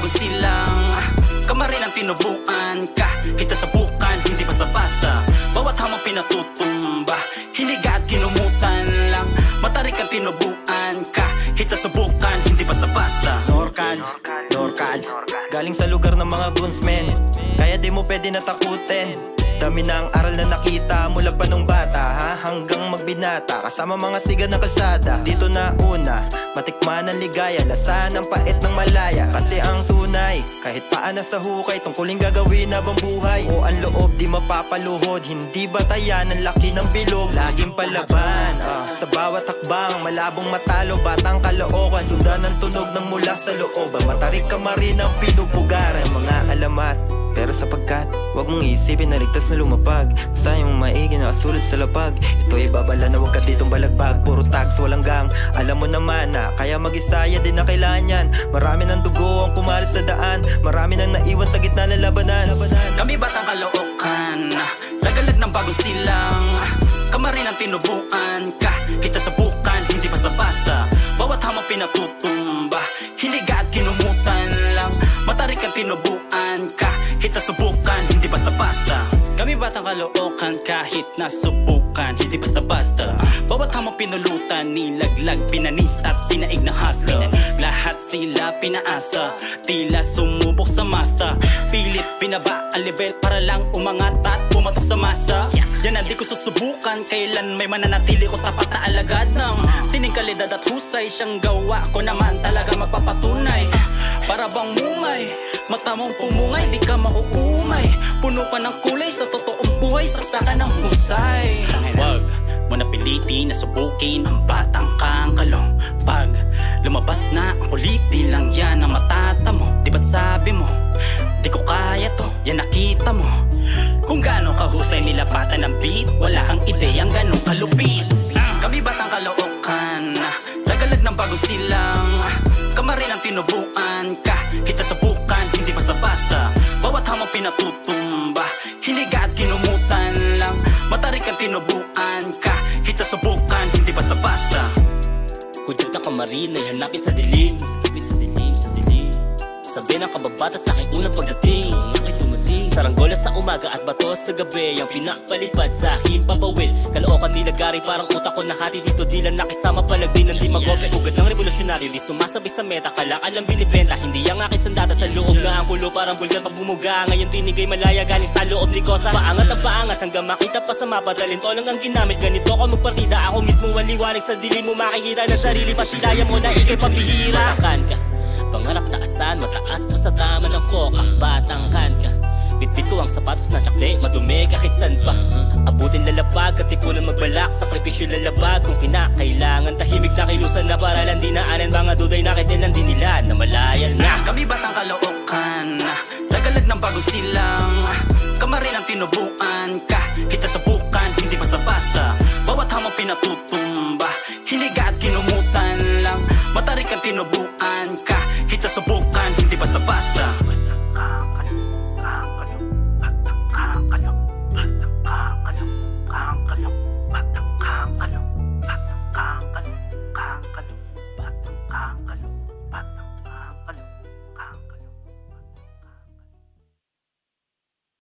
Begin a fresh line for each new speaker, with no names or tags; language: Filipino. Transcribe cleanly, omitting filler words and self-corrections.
bago silang kamarin ang tinubuan. Kahit nasabukan, hindi basta-basta. Bawat hamang pinatutumba, hiniga at kinumutan lang. Matarik ang tinubuan. Kahit nasabukan, hindi basta-basta.
Norcal galing sa lugar ng mga gunsmen, kaya di mo pwede natakutin. Dami na ang aral na nakita mula pa nung bata, hanggang magbinata. Kasama mga siga ng kalsada, dito na una matikman ang ligaya, lasan ang pait ng malaya. Kasi ang tunay, kahit paan na sa hukay, tungkulin gagawin habang buhay. O ang loob di mapapaluhod, hindi batayan ang laki ng bilog. Laging palaban, sa bawat hakbang, malabong matalo, batang Caloocan. Sundan ang tunog ng mula sa loob, matarik ka marin ang pinupugaran. Mga alamat, pero sapagkat wag mong isipin na ligtas na lumapag, basahin mong maigi na kasulat sa lapag. Ito'y babala na wag ka ditong balagbag, puro tags walang gang. Alam mo naman na kaya mag-isaya din na kailangan yan. Marami ng dugo ang kumalat sa daan, marami nang naiwan sa gitna ng labanan.
Kami batang Caloocan, lagalag ng bago silang kamarin ang tinubuan. Kahit nasabukan, hindi basta-basta. Bawat hamang pinatutumba, hiniga at kinumutan lang. Matarik ang tinubuan. Kahit nasubukan, hindi basta-basta. Kami batang Caloocan, kahit nasubukan, hindi basta-basta. Bawat hamang pinulutan, nilaglag, pinanis at pinaig na hustler. Lahat sila pinaasa, tila sumubok sa masa. Pilit pinaba ang level para lang umangat at pumatok sa masa. Yan ang di ko susubukan, kailan may mananatili ko tapat na alagad ng sining kalidad at husay. Siyang gawa ko naman talaga magpapatunay. Para bang mungay, mata mong pumungay, di ka mauumay. Puno pa ng kulay sa totoong buhay, saksakan ng husay. Wag mo na pilitin na subukin ang batang kangkalong. Pag lumabas na ang kulit, di lang yan ang matata mo. Di ba't sabi mo, di ko kaya to, yan nakita mo. Kung gaano kahusay nilapatan ng beat, wala kang ideyang ganong kalupit. Kami batang Caloocan, lagalag ng bago silang kamarin ang tinubuan. Kahit nasabukan, hindi basta-basta. Bawat hamang pinatutumba, hiniga at kinumutan lang. Matarik ang tinubuan. Kahit nasabukan, hindi basta-basta.
Hudyat ng kamarin ay hanapin sa dilim. Sabi ng kababata sa aking unang pagdating. Saranggola sa umaga at bato sa gabi, ang pinapalipad sa aking papawid. Caloocan nilagari, parang utak ko nakati dito. Di lang nakisama palagdi ng di magope. Ugad ng revolusyonaryo, di sumasabi sa meta. Kalakal lang binibenta, hindi ang aking sandata sa loob na ang kulo. Parang bulgan pag bumuga, ngayon tinigay malaya galing sa loob likosa. Paangat ang paangat hanggang makita pa sa mapa. Talento lang ang ginamit, ganito ako magpartida. Ako mismo waliwanag sa dilim mo, makikita na sarili. Pasilaya mo na ikay pambihira. Matakan ka, pangarap taasan, mataas pa sa tama ng koka. Batang kan ka, bitbit ko ang sapatos na tsakde, madumi kahit san pa. Abutin lalapag, katipunan magbalak, sakripisyo lalabag. Kung kinakailangan, tahimik na kilusan na para lang dinaanan. Mga duday na kitilan din nila na malayan na.
Kami batang Caloocan, lagalag ng bago silang kamarin ang tinubuan. Kahit nasabukan, hindi basta-basta. Bawat hamang pinatutumba, hiniga at kinumutan.